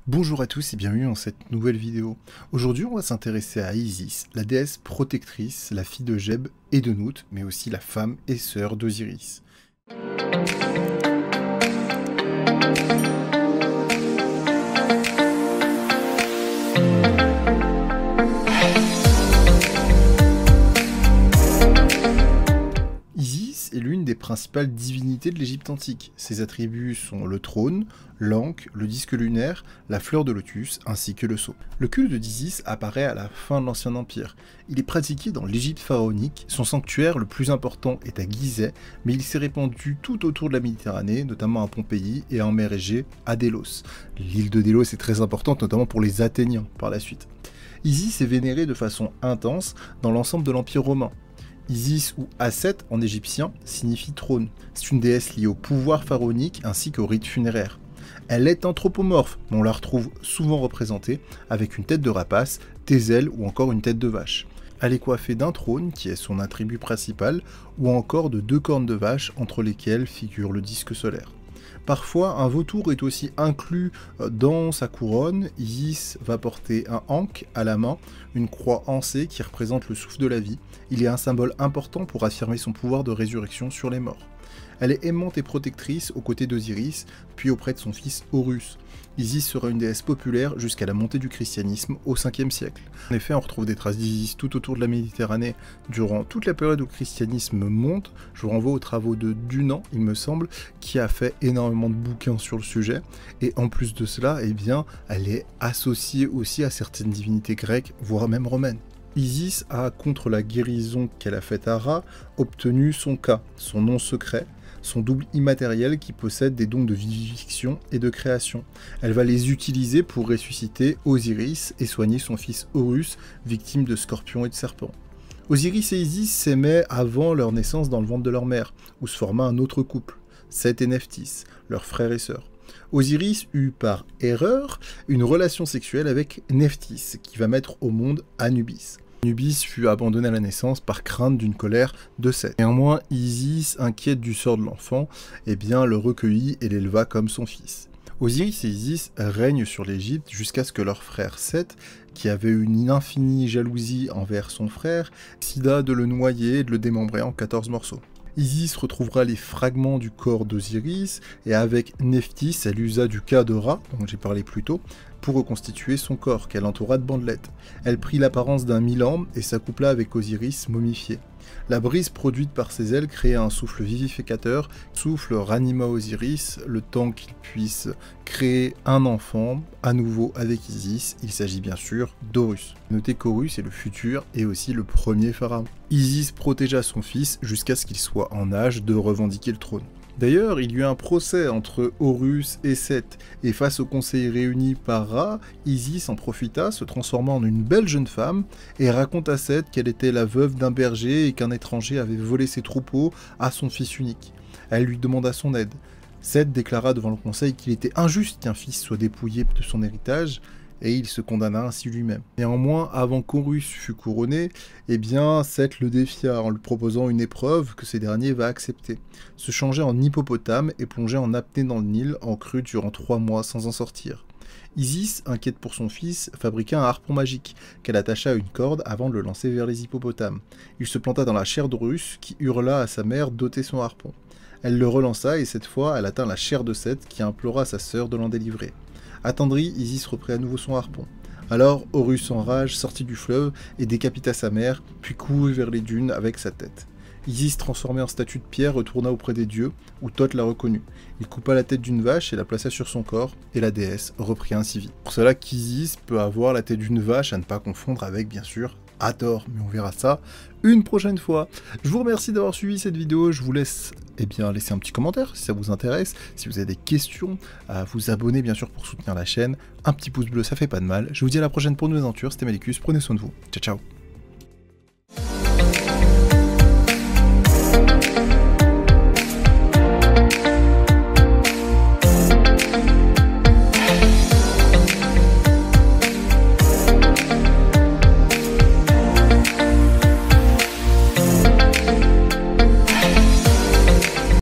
Bonjour à tous et bienvenue dans cette nouvelle vidéo. Aujourd'hui on va s'intéresser à Isis, la déesse protectrice, la fille de Geb et de Nout, mais aussi la femme et sœur d'Osiris. Isis est l'une des principales divinités de l'Égypte antique. Ses attributs sont le trône, l'ankh, le disque lunaire, la fleur de lotus, ainsi que le sceau. Le culte d'Isis apparaît à la fin de l'Ancien Empire. Il est pratiqué dans l'Égypte pharaonique, son sanctuaire le plus important est à Gizeh, mais il s'est répandu tout autour de la Méditerranée, notamment à Pompéi et en mer Égée, à Délos. L'île de Délos est très importante, notamment pour les Athéniens par la suite. Isis est vénérée de façon intense dans l'ensemble de l'Empire romain. Isis ou Aset en égyptien signifie trône. C'est une déesse liée au pouvoir pharaonique ainsi qu'au rite funéraire. Elle est anthropomorphe, mais on la retrouve souvent représentée avec une tête de rapace, des ailes ou encore une tête de vache. Elle est coiffée d'un trône qui est son attribut principal ou encore de deux cornes de vache entre lesquelles figure le disque solaire. Parfois, un vautour est aussi inclus dans sa couronne. Isis va porter un ankh à la main, une croix ancée qui représente le souffle de la vie. Il est un symbole important pour affirmer son pouvoir de résurrection sur les morts. Elle est aimante et protectrice aux côtés d'Osiris, puis auprès de son fils Horus. Isis sera une déesse populaire jusqu'à la montée du christianisme au 5e siècle. En effet, on retrouve des traces d'Isis tout autour de la Méditerranée durant toute la période où le christianisme monte. Je vous renvoie aux travaux de Dunant, il me semble, qui a fait énormément de bouquins sur le sujet. Et en plus de cela, eh bien, elle est associée aussi à certaines divinités grecques, voire même romaines. Isis a, contre la guérison qu'elle a faite à Ra, obtenu son Ka, son nom secret, son double immatériel qui possède des dons de vivification et de création. Elle va les utiliser pour ressusciter Osiris et soigner son fils Horus, victime de scorpions et de serpents. Osiris et Isis s'aimaient avant leur naissance dans le ventre de leur mère, où se forma un autre couple, Seth et Nephthys, leurs frères et sœurs. Osiris eut par erreur une relation sexuelle avec Nephthys, qui va mettre au monde Anubis. Anubis fut abandonné à la naissance par crainte d'une colère de Seth. Néanmoins, Isis, inquiète du sort de l'enfant, eh bien, le recueillit et l'éleva comme son fils. Osiris et Isis règnent sur l'Égypte jusqu'à ce que leur frère Seth, qui avait une infinie jalousie envers son frère, décida de le noyer et de le démembrer en 14 morceaux. Isis retrouvera les fragments du corps d'Osiris, et avec Nephthys, elle usa du Ka de Ra, dont j'ai parlé plus tôt, pour reconstituer son corps, qu'elle entoura de bandelettes. Elle prit l'apparence d'un Milan et s'accoupla avec Osiris momifié. La brise produite par ses ailes créa un souffle vivificateur. Le souffle ranima Osiris, le temps qu'il puisse créer un enfant, à nouveau avec Isis. Il s'agit bien sûr d'Horus. Notez qu'Horus est le futur et aussi le premier pharaon. Isis protégea son fils jusqu'à ce qu'il soit en âge de revendiquer le trône. D'ailleurs, il y eut un procès entre Horus et Seth, et face au conseil réuni par Ra, Isis en profita, se transforma en une belle jeune femme, et raconte à Seth qu'elle était la veuve d'un berger et qu'un étranger avait volé ses troupeaux à son fils unique. Elle lui demanda son aide. Seth déclara devant le conseil qu'il était injuste qu'un fils soit dépouillé de son héritage, et il se condamna ainsi lui-même. Néanmoins, avant qu'Horus fût couronné, eh bien, Seth le défia en lui proposant une épreuve que ce dernier va accepter. Se changer en hippopotame et plonger en apnée dans le Nil en crue durant 3 mois sans en sortir. Isis, inquiète pour son fils, fabriqua un harpon magique, qu'elle attacha à une corde avant de le lancer vers les hippopotames. Il se planta dans la chair d'Horus, qui hurla à sa mère d'ôter son harpon. Elle le relança et cette fois, elle atteint la chair de Seth, qui implora à sa sœur de l'en délivrer. Attendri, Isis reprit à nouveau son harpon. Alors Horus en rage sortit du fleuve et décapita sa mère, puis courut vers les dunes avec sa tête. Isis, transformée en statue de pierre, retourna auprès des dieux, où Thoth la reconnut. Il coupa la tête d'une vache et la plaça sur son corps, et la déesse reprit ainsi vie. Pour cela qu'Isis peut avoir la tête d'une vache, à ne pas confondre avec, bien sûr, Hathor, mais on verra ça une prochaine fois. Je vous remercie d'avoir suivi cette vidéo, je vous laisse laisser un petit commentaire si ça vous intéresse, si vous avez des questions, à vous abonner bien sûr pour soutenir la chaîne, un petit pouce bleu ça fait pas de mal. Je vous dis à la prochaine pour une nouvelle aventure, c'était Malicus, prenez soin de vous, ciao ciao.